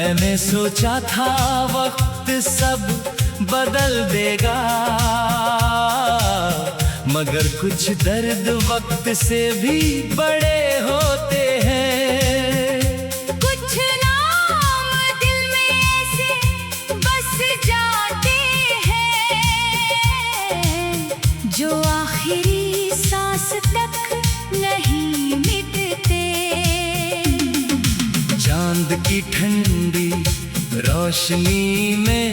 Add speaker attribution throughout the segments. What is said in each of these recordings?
Speaker 1: मैंने सोचा था वक्त सब बदल देगा, मगर कुछ दर्द वक्त से भी बड़े होते हैं।
Speaker 2: कुछ नाम दिल में ऐसे बस जाते हैं, जो आखिरी सांस तक नहीं मिटते।
Speaker 1: चांद की ठंडी रोशनी में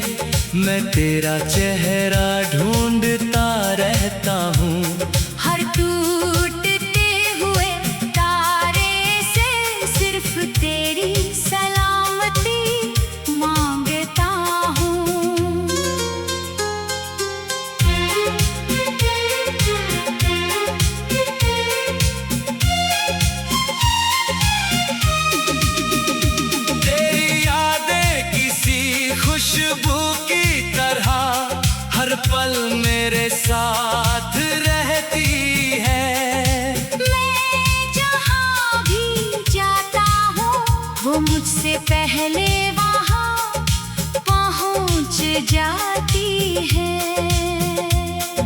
Speaker 1: मैं तेरा चेहरा ढूंढता रहता हूँ।
Speaker 2: हर टूटते हुए तारे से सिर्फ तेरी सलामती मांगता हूँ।
Speaker 1: तेरी यादें किसी खुशबू की तरह हर पल मेरे साथ रहती है।
Speaker 2: मैं जहाँ भी जाता हूँ वो मुझसे पहले वहाँ पहुँच जाती है।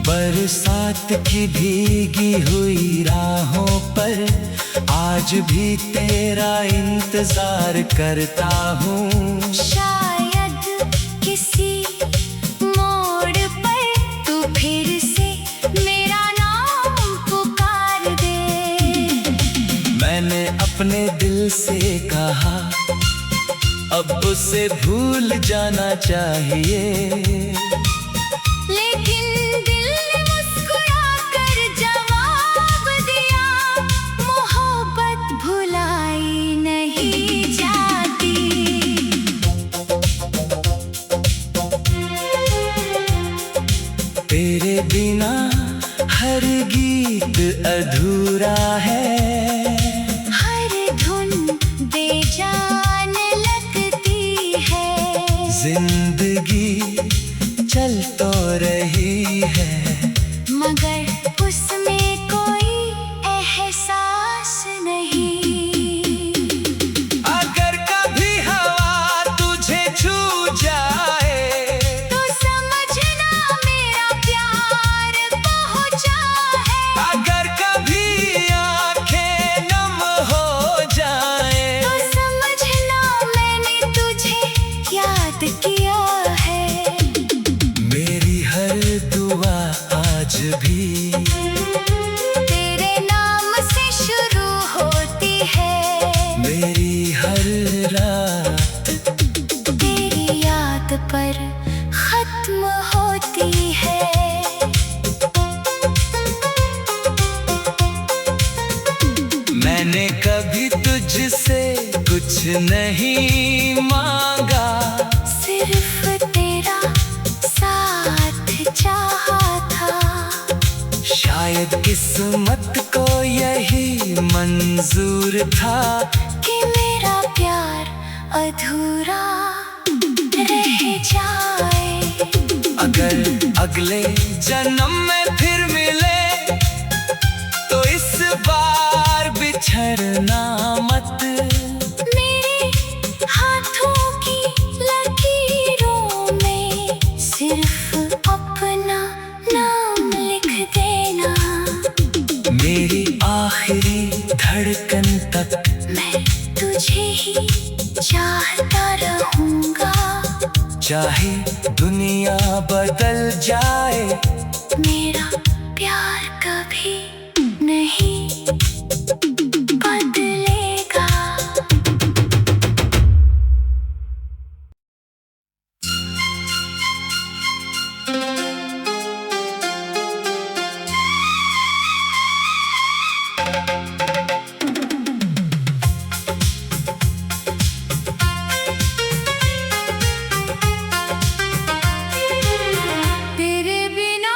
Speaker 1: बरसात की भीगी हुई राहों पर आज भी तेरा इंतजार करता हूँ।
Speaker 2: शायद किसी मोड़ पर तू फिर से मेरा नाम पुकार दे।
Speaker 1: मैंने अपने दिल से कहा अब उसे भूल जाना चाहिए,
Speaker 2: लेकिन दिल ने मुस्कुरा कर जवाब दिया, मोहब्बत भुलाई नहीं जाती।
Speaker 1: तेरे बिना हर गीत अधूरा है,
Speaker 2: हर धुन बेजान लगती है।
Speaker 1: जिंदगी चल तो रही है,
Speaker 2: मगर उसमें कोई एहसास नहीं।
Speaker 1: अगर कभी हवा तुझे छू जाए
Speaker 2: तो समझना मेरा प्यार पहुंचा है।
Speaker 1: अगर कभी आंखें नम हो जाए
Speaker 2: तो समझना मैंने तुझे याद किया है।
Speaker 1: मेरी हर दुआ आज भी
Speaker 2: तेरे नाम से शुरू होती है।
Speaker 1: मेरी हर रात
Speaker 2: तेरी याद पर खत्म होती है।
Speaker 1: मैंने कभी तुझसे कुछ नहीं मांगा,
Speaker 2: सिर्फ तेरा साथ चाहा था।
Speaker 1: शायद किस्मत को यही मंजूर था
Speaker 2: कि मेरा प्यार अधूरा रह जाए।
Speaker 1: अगर अगले जन्म में फिर मिले तो इस बार बिछड़ना मत।
Speaker 2: मेरे हाथों की लकीरों में सिर्फ अपना नाम लिख देना।
Speaker 1: मेरी आखिरी धड़कन तक
Speaker 2: मैं तुझे ही चाहता रहूंगा।
Speaker 1: चाहे दुनिया बदल जाए
Speaker 2: मेरा प्यार कभी नहीं बदलेगा। तेरे बिना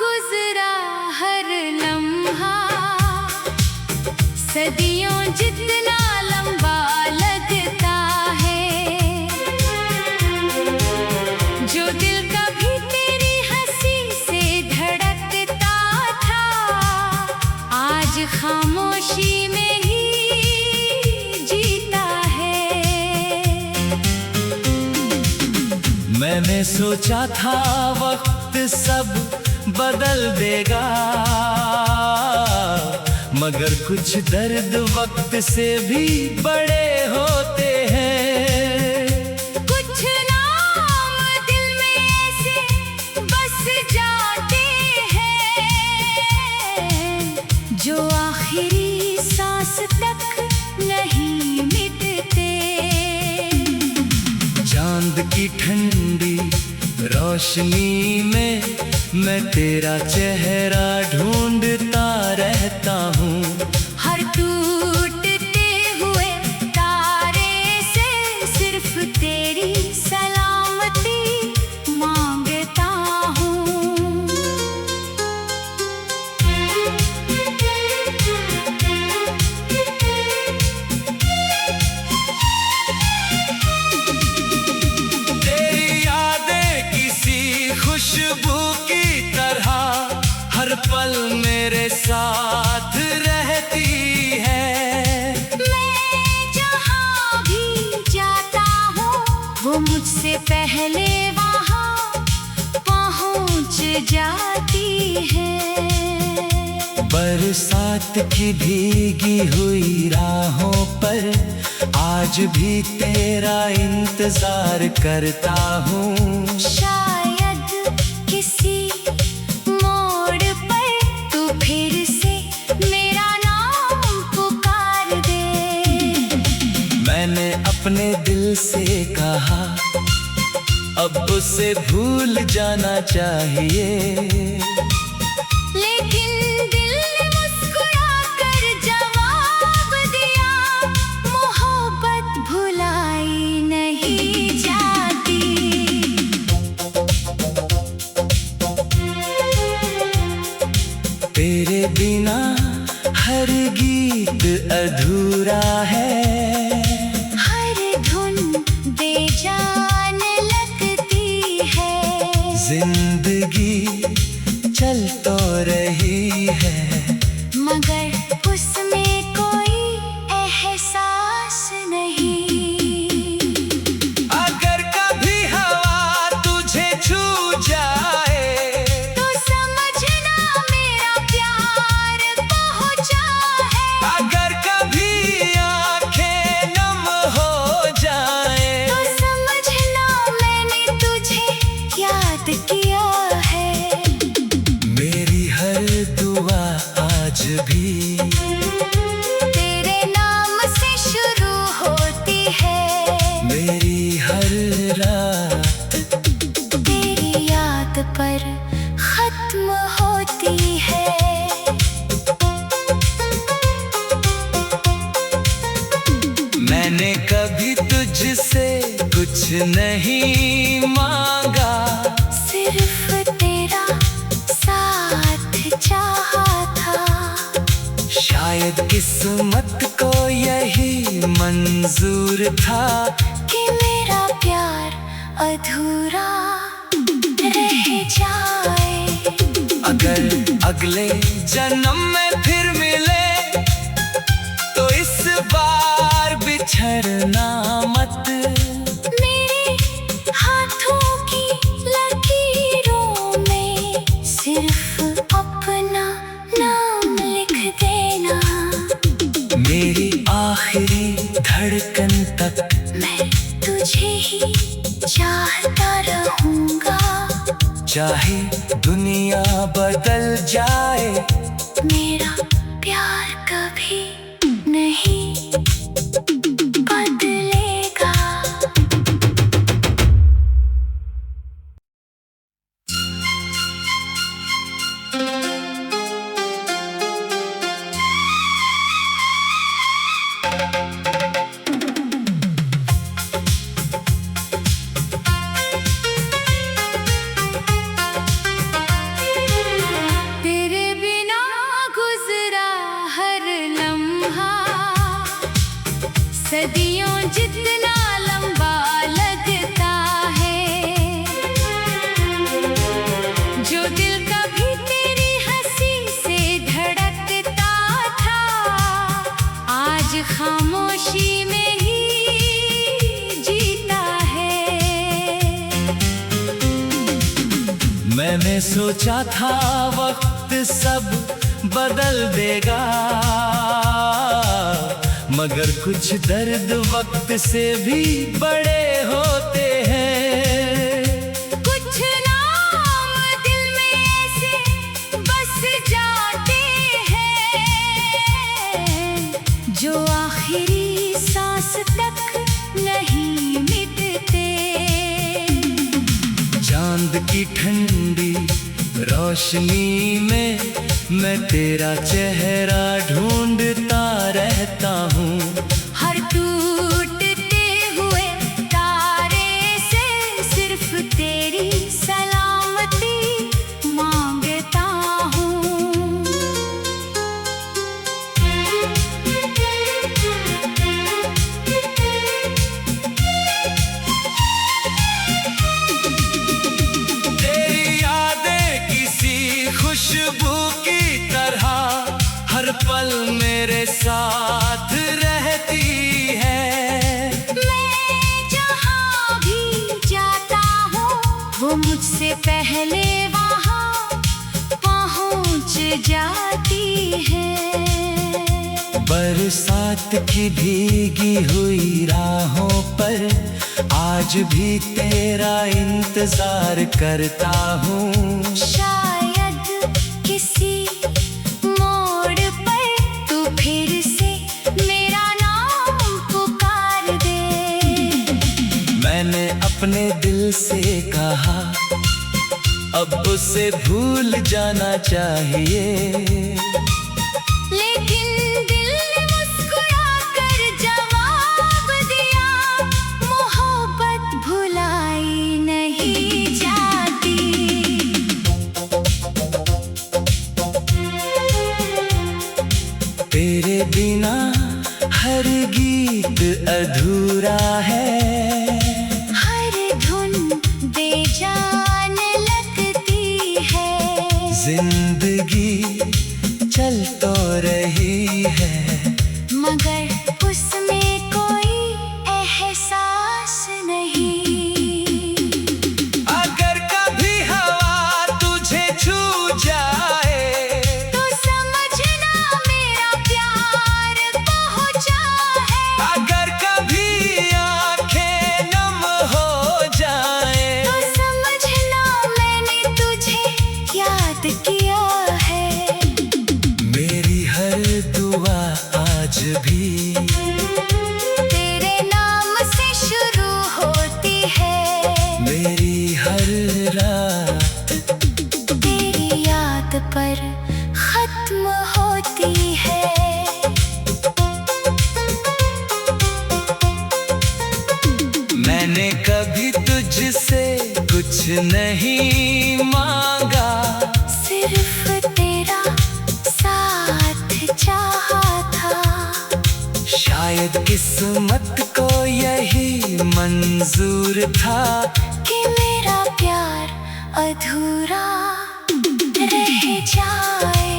Speaker 2: गुजरा हर लम्हा
Speaker 1: मैंने सोचा था वक्त सब बदल देगा, मगर कुछ दर्द वक्त से भी बड़े होते हैं।
Speaker 2: कुछ नाम दिल में ऐसे बस जाते हैं, जो आखिरी सांस तक नहीं मिटते।
Speaker 1: चांद की ठंडी रोशनी में मैं तेरा चेहरा ढूंढता रहता हूँ।
Speaker 2: हर टूटते हुए तारे से सिर्फ तेरी सलामती मांगता हूँ।
Speaker 1: तेरी यादें किसी खुशबू की तरह हर पल मेरे साथ रहती है।
Speaker 2: मैं जहाँ भी जाता हूँ वो मुझसे पहले वहाँ पहुँच जाती है।
Speaker 1: बरसात की भीगी हुई राहों पर आज भी तेरा इंतजार करता हूँ।
Speaker 2: शायद किसी मोड़ पर तू फिर से मेरा नाम पुकार दे।
Speaker 1: मैंने अपने दिल से कहा अब उसे भूल जाना चाहिए,
Speaker 2: लेकिन दिल ने मुस्कुरा कर जवाब दिया, मोहब्बत भुलाई नहीं जाती।
Speaker 1: तेरे बिना हर गीत अधूरा है,
Speaker 2: हर धुन बेजान लगती है।
Speaker 1: जिंदगी चल तो रही है,
Speaker 2: मगर उसमें कोई एहसास नहीं।
Speaker 1: अगर कभी हवा तुझे छू जाए
Speaker 2: तो समझना मेरा प्यार पहुंचा है।
Speaker 1: अगर कभी आंखें नम हो जाए
Speaker 2: तो समझना मैंने तुझे याद किया है।
Speaker 1: मेरी हर दुआ आज भी
Speaker 2: तेरे नाम से शुरू होती है,
Speaker 1: मेरी हर रात
Speaker 2: तेरी याद पर खत्म होती है।
Speaker 1: मैंने कभी तुझसे कुछ नहीं मांगा,
Speaker 2: सिर्फ तेरा साथ चाहा था।
Speaker 1: शायद किस्मत को यही मंजूर था
Speaker 2: कि मेरा प्यार अधूरा रह जाए।
Speaker 1: अगर अगले जन्म में फिर मिले तो इस बार बिछड़ना मत।
Speaker 2: मेरे हाथों की लकीरों में सिर्फ अपना नाम लिख देना।
Speaker 1: मेरी आखिरी धड़कन तक
Speaker 2: मैं तुझे ही चाहता रहूंगा।
Speaker 1: चाहे दुनिया बदल जाए,
Speaker 2: मेरा प्यार कभी नहीं बदलेगा। तेरे बिना गुजरा हर लम्हा सदियों जितना लंबा लगता है। जो दिल कभी तेरी हंसी से धड़कता था, आज खामोशी में ही जीता है।
Speaker 1: मैंने सोचा था वक्त सब बदल देगा, मगर कुछ दर्द वक्त से भी बड़े होते हैं।
Speaker 2: कुछ नाम दिल में ऐसे बस जाते हैं, जो आखिरी सांस तक नहीं मिटते।
Speaker 1: चांद की ठंडी रोशनी में मैं तेरा चेहरा ढूंढता रहता हूँ।
Speaker 2: हर टूटते हुए तारे से सिर्फ तेरी सलामती मांगता हूँ।
Speaker 1: तेरी यादें किसी खुशबू की तरह हर पल मेरे साथ रहती है।
Speaker 2: मैं जहाँ भी जाता हूँ वो मुझसे पहले वहाँ पहुँच जाती है।
Speaker 1: बरसात की भीगी हुई राहों पर आज भी तेरा इंतजार करता हूँ।
Speaker 2: शायद किसी मोड़ पर तू फिर से मेरा नाम पुकार दे।
Speaker 1: मैंने अपने दिल से कहा अब उसे भूल जाना चाहिए,
Speaker 2: लेकिन दिल ने मुस्कुरा कर जवाब दिया, मोहब्बत भुलाई नहीं जाती।
Speaker 1: तेरे बिना हर गीत अधूरा है।
Speaker 2: हर धुन बेजान लगती है।
Speaker 1: जिंदगी चल तो रही है,
Speaker 2: मगर उसमें कोई एहसास नहीं।
Speaker 1: अगर कभी हवा तुझे छू जाए
Speaker 2: तो समझना मेरा प्यार पहुंचा है।
Speaker 1: अगर कभी आंखें नम हो जाए
Speaker 2: तो समझना मैंने तुझे याद किया है।
Speaker 1: मेरी हर दुआ आज भी
Speaker 2: तेरे नाम से शुरू होती है।
Speaker 1: मेरी हर रात
Speaker 2: तेरी याद पर खत्म होती है।
Speaker 1: मैंने कभी तुझसे कुछ नहीं मांगा,
Speaker 2: सिर्फ तेरा साथ चाहा था।
Speaker 1: शायद किस्मत को यही मंजूर था
Speaker 2: कि मेरा प्यार अधूरा रह जाए।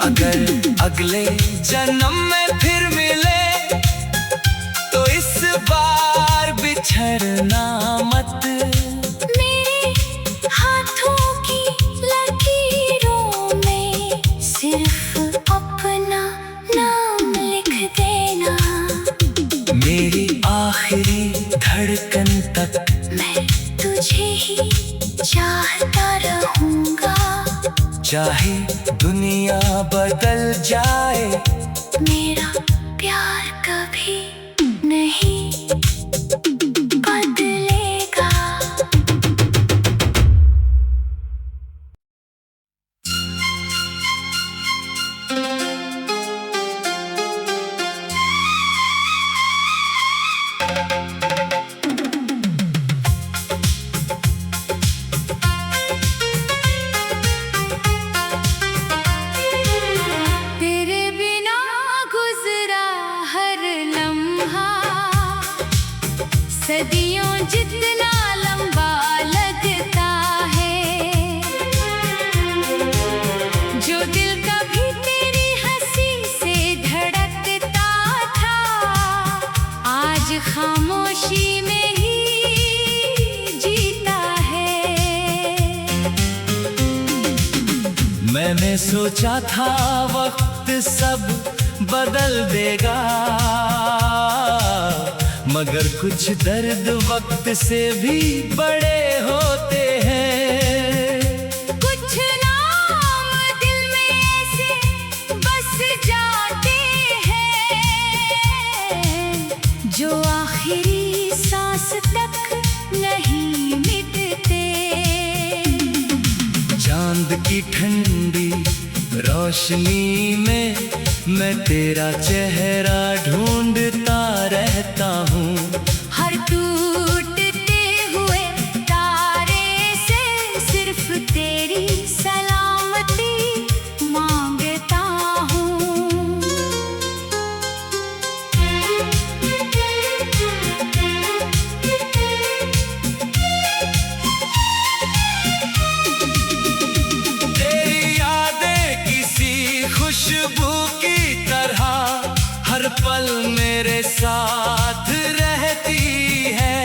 Speaker 1: अगर अगले जन्म में फिर मिले तो इस बार बिछड़ना मत।
Speaker 2: मेरे हाथों की लकीरों में सिर्फ अपना नाम लिख देना।
Speaker 1: मेरी आखिरी धड़कन तक
Speaker 2: मैं तुझे ही चाहता रहूंगा।
Speaker 1: चाहे दुनिया बदल जाए
Speaker 2: मेरा प्यार कभी नहीं बदलेगा। तेरे बिना गुजरा हर लम्हा सदियों जितना लंबा लगता है। जो दिल कभी तेरी हंसी से धड़कता था, आज खामोशी में ही जीता है।
Speaker 1: मैंने सोचा था वक्त सब बदल देगा, मगर कुछ दर्द वक्त से भी बड़े होते हैं।
Speaker 2: कुछ नाम दिल में ऐसे बस जाते हैं, जो आखिरी सांस तक नहीं मिटते।
Speaker 1: चांद की ठंडी रोशनी में मैं तेरा चेहरा ढूंढता रहता हूँ।
Speaker 2: हर टूटते हुए तारे से सिर्फ तेरी सलामती मांगता हूँ।
Speaker 1: तेरी यादें किसी खुशबू की तरह हर पल मेरे साथ रहती है।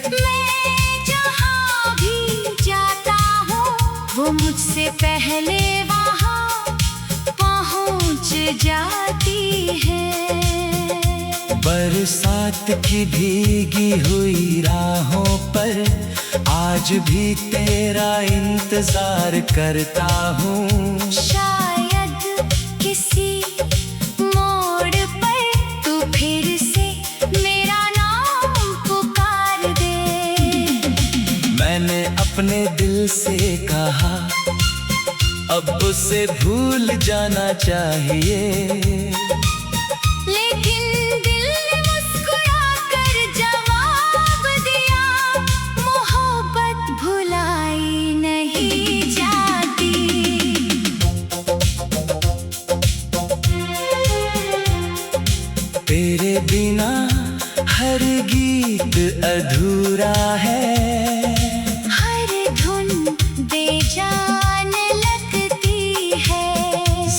Speaker 2: मैं जहाँ भी जाता हूँ वो मुझसे पहले वहाँ पहुँच जाती है।
Speaker 1: बरसात की भीगी हुई राहों पर आज भी तेरा इंतजार करता हूँ।
Speaker 2: शायद किसी मोड़ पर तू फिर से मेरा नाम पुकार दे।
Speaker 1: मैंने अपने दिल से कहा अब उसे भूल जाना चाहिए,
Speaker 2: लेकिन दिल ने मुस्कुरा कर जवाब दिया, मोहब्बत भुलाई नहीं जाती।
Speaker 1: तेरे बिना हर गीत अधूरा है,
Speaker 2: हर धुन बेजान लगती है।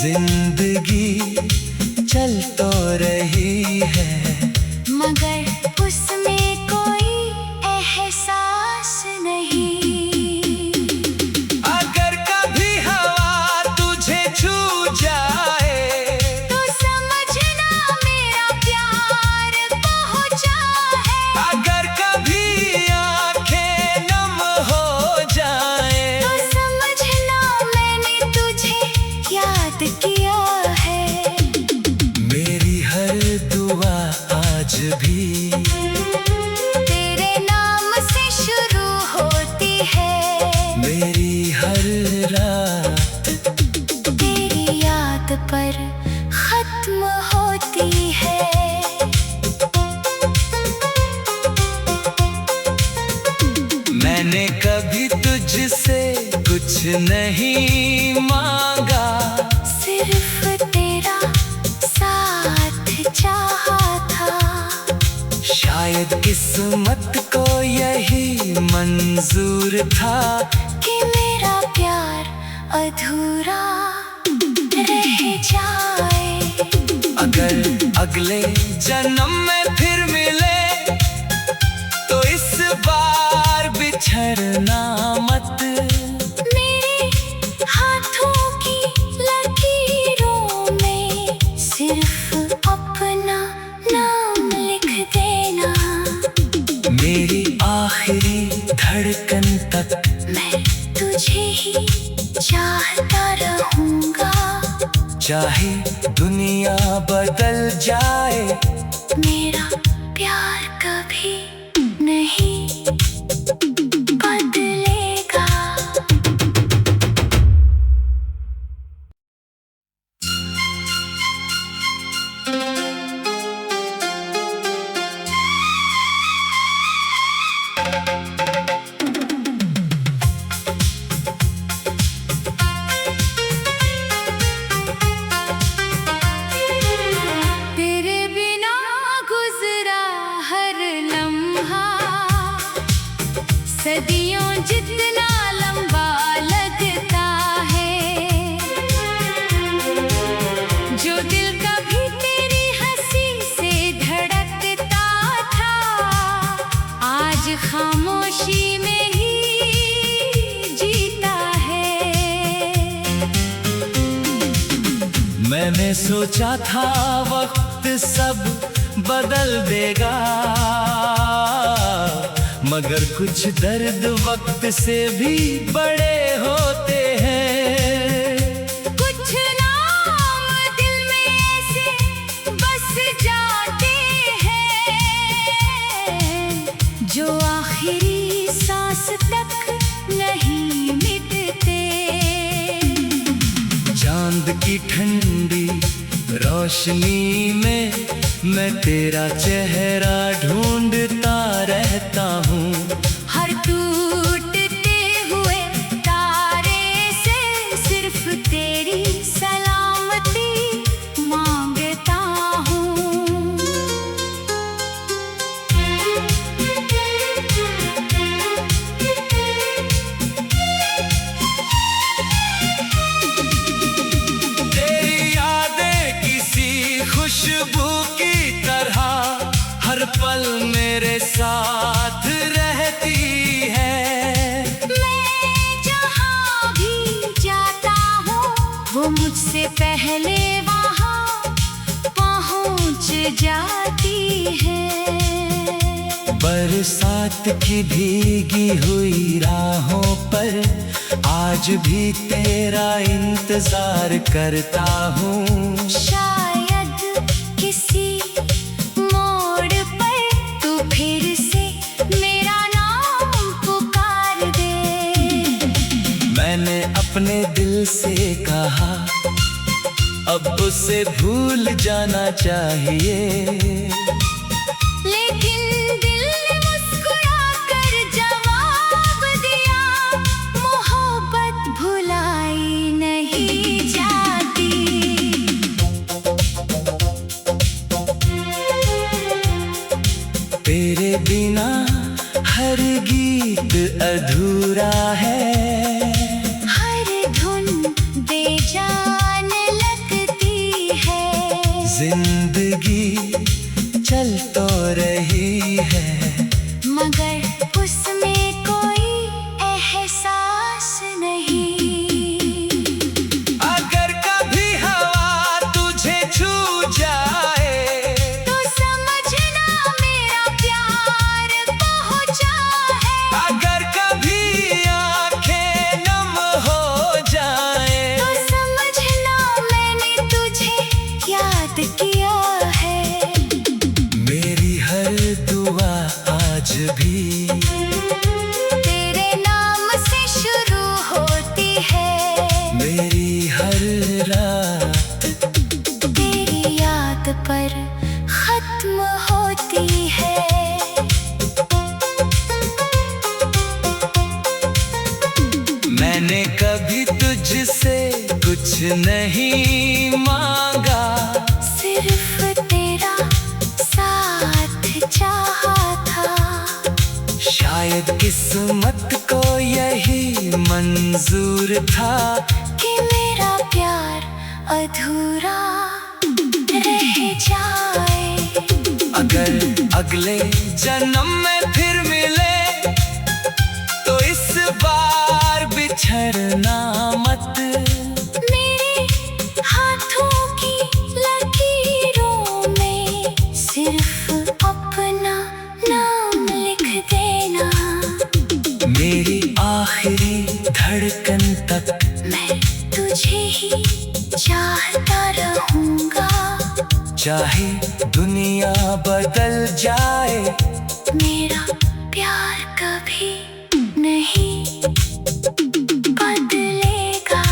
Speaker 1: जिंदगी चल तो रही है,
Speaker 2: मगर उसमें कोई एहसास नहीं।
Speaker 1: अगर कभी हवा तुझे छू जाए
Speaker 2: तो समझना मेरा प्यार पहुंचा है।
Speaker 1: अगर कभी आंखें नम हो जाए
Speaker 2: तो समझना मैंने तुझे याद किया है।
Speaker 1: मेरी हर दुआ आज भी
Speaker 2: तेरे नाम से शुरू होती है।
Speaker 1: मेरी हर रात
Speaker 2: तेरी याद पर खत्म होती है।
Speaker 1: मैंने कभी तुझसे कुछ नहीं मांगा,
Speaker 2: सिर्फ तेरा साथ चाहा था।
Speaker 1: शायद किस्मत को यही मंजूर था
Speaker 2: कि मेरा प्यार अधूरा रह जाए।
Speaker 1: अगर अगले जन्म में फिर मिले तो इस बार बिछड़ना मत।
Speaker 2: मेरे हाथों की लकीरों में सिर्फ अपना नाम लिख देना।
Speaker 1: मेरी आखिरी धड़कन तक
Speaker 2: मैं तुझे ही चाहता रहूंगा।
Speaker 1: चाहे दुनिया बदल जाए
Speaker 2: मेरा प्यार कभी नहीं बदलेगा। तेरे बिना गुजरा हर लम्हा सदियों जितना लंबा लगता है। जो दिल कभी तेरी हंसी से धड़कता था, आज खामोशी में ही जीता है।
Speaker 1: मैंने सोचा था वक्त सब बदल देगा, मगर कुछ दर्द वक्त से भी बड़े होते हैं।
Speaker 2: कुछ नाम दिल में ऐसे बस जाते हैं, जो आखिरी सांस तक नहीं मिटते।
Speaker 1: चांद की ठंडी रोशनी में मैं तेरा चेहरा ढूंढता रहता हूँ।
Speaker 2: हर टूटते हुए तारे से सिर्फ तेरी सलामती मांगता हूँ।
Speaker 1: तेरी यादें किसी खुशबू की तरह हर पल मेरे साथ रहती है।
Speaker 2: मैं जहाँ भी जाता हूँ वो मुझसे पहले वहाँ पहुँच जाती है।
Speaker 1: बरसात की भीगी हुई राहों पर आज भी तेरा इंतजार करता हूँ।
Speaker 2: शायद किसी मोड़ पर तू फिर से मेरा नाम पुकार दे।
Speaker 1: मैंने अपने दिल से कहा अब उसे भूल जाना चाहिए,
Speaker 2: लेकिन दिल ने मुस्कुरा कर जवाब दिया, मोहब्बत भुलाई नहीं जाती।
Speaker 1: तेरे बिना हर गीत अधूरा है,
Speaker 2: हर धुन बेजान लगती है।
Speaker 1: जिंदगी चल तो रही है,
Speaker 2: मगर उसमें कोई एहसास नहीं।
Speaker 1: अगर कभी हवा तुझे छू जाए
Speaker 2: तो समझना मेरा प्यार पहुंचा है।
Speaker 1: अगर कभी आंखें नम हो जाए
Speaker 2: तो समझना मैंने तुझे याद किया है।
Speaker 1: मेरी हर दुआ आज भी
Speaker 2: तेरे नाम से शुरू होती है,
Speaker 1: मेरी हर रात
Speaker 2: तेरी याद पर खत्म होती है।
Speaker 1: मैंने कभी तुझसे कुछ नहीं मांगा,
Speaker 2: सिर्फ तेरा साथ चाहा था।
Speaker 1: शायद किस्मत को यही मंजूर था
Speaker 2: कि मेरा प्यार अधूरा रह जाए।
Speaker 1: अगर अगले जन्म में फिर मिले तो इस बार बिछड़ना मत।
Speaker 2: मेरे हाथों की लकीरों में सिर्फ अपना नाम लिख देना।
Speaker 1: मेरी आखिरी धड़कन तक
Speaker 2: मैं तुझे ही चाहता रहूंगा।
Speaker 1: चाहे दुनिया बदल जाए,
Speaker 2: मेरा प्यार कभी नहीं बदलेगा।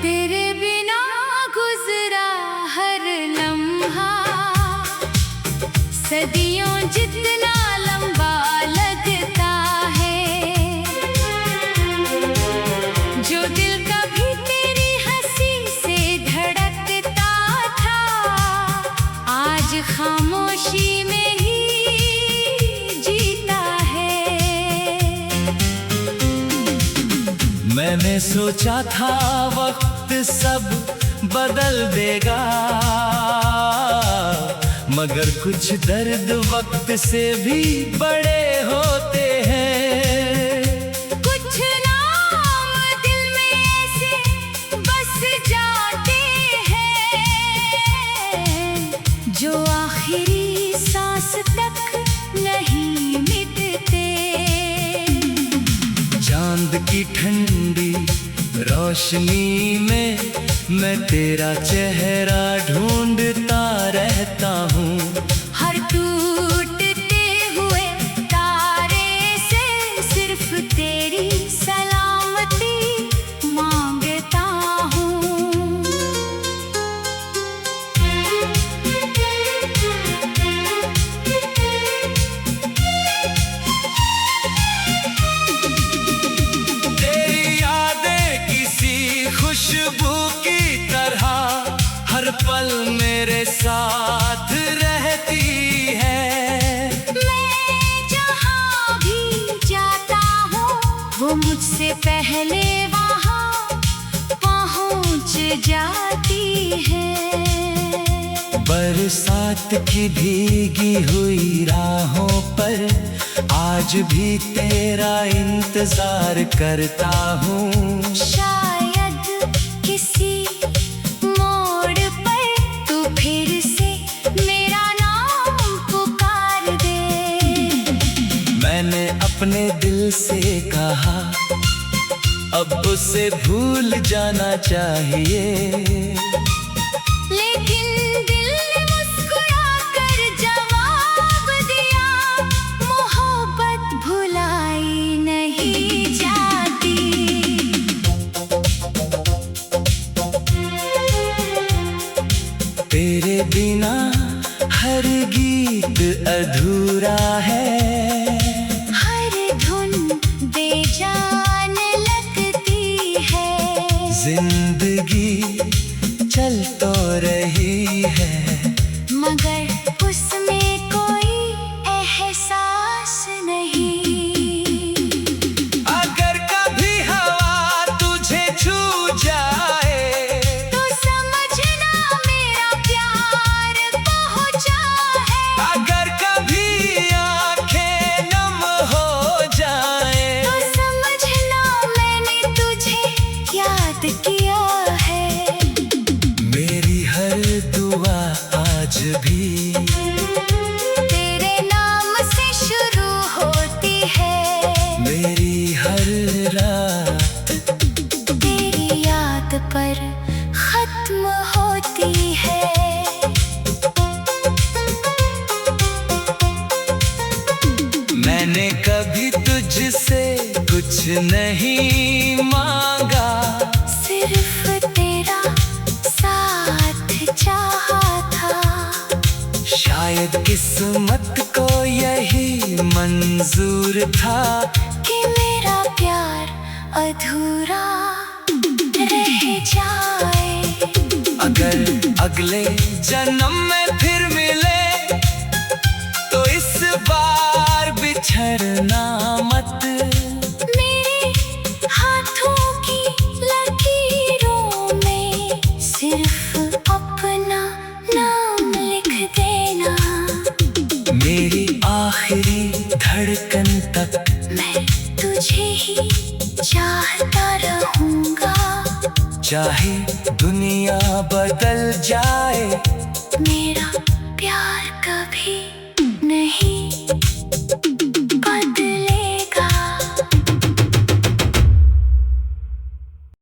Speaker 2: तेरे बिना गुजरा हर लम्हा सदियों जितना लंबा लगता है। जो दिल कभी तेरी हंसी से धड़कता था, आज खामोशी में ही जीता है।
Speaker 1: मैंने सोचा था वक्त सब बदल देगा, मगर कुछ दर्द वक्त से भी बड़े होते हैं।
Speaker 2: कुछ नाम दिल में ऐसे बस जाते हैं, जो आखिरी सांस तक नहीं मिटते।
Speaker 1: चांद की ठंडी रोशनी में मैं तेरा चेहरा ढूंढता रहता हूँ।
Speaker 2: हर टूटते हुए तारे से सिर्फ तेरी सलामती मांगता हूँ।
Speaker 1: तेरी यादें किसी खुशबू की तरह हर पल मेरे साथ रहती है।
Speaker 2: मैं जहाँ भी जाता हूँ वो मुझसे पहले वहाँ पहुँच जाती है।
Speaker 1: बरसात की भीगी हुई राहों पर आज भी तेरा इंतजार करता हूँ।
Speaker 2: शायद किसी मोड़ पर तू फिर से मेरा नाम पुकार दे।
Speaker 1: मैंने अपने दिल से कहा अब उसे भूल जाना चाहिए,
Speaker 2: लेकिन दिल ने मुस्कुरा कर जवाब दिया, मोहब्बत भुलाई नहीं जाती।
Speaker 1: तेरे बिना हर गीत अधूरा है।
Speaker 2: हर धुन बेजान लगती है।
Speaker 1: जिंदगी चल तो रही है,
Speaker 2: मगर उसमें कोई एहसास नहीं।
Speaker 1: अगर कभी हवा तुझे छू जाए
Speaker 2: तो समझना मेरा प्यार पहुंचा है।
Speaker 1: अगर कभी आंखें नम हो जाए
Speaker 2: तो समझना मैंने तुझे याद किया है।
Speaker 1: मेरी हर दुआ आज भी
Speaker 2: तेरे नाम से शुरू होती है।
Speaker 1: मेरी हर रात
Speaker 2: तेरी याद पर खत्म होती है।
Speaker 1: मैंने कभी तुझसे कुछ नहीं मांगा,
Speaker 2: सिर्फ तेरा साथ चाहा था।
Speaker 1: शायद किस्मत को यही मंजूर था
Speaker 2: कि मेरा प्यार अधूरा रह जाए।
Speaker 1: अगर अगले जन्म में फिर मिले तो इस बार बिछड़ना मत।
Speaker 2: मेरे हाथों की लकीरों में सिर्फ अपना नाम लिख देना।
Speaker 1: मेरी आखिरी धड़कन तक
Speaker 2: मैं तुझे ही चाहता रहूंगा।
Speaker 1: चाहे दुनिया बदल जाए
Speaker 2: मेरा प्यार कभी नहीं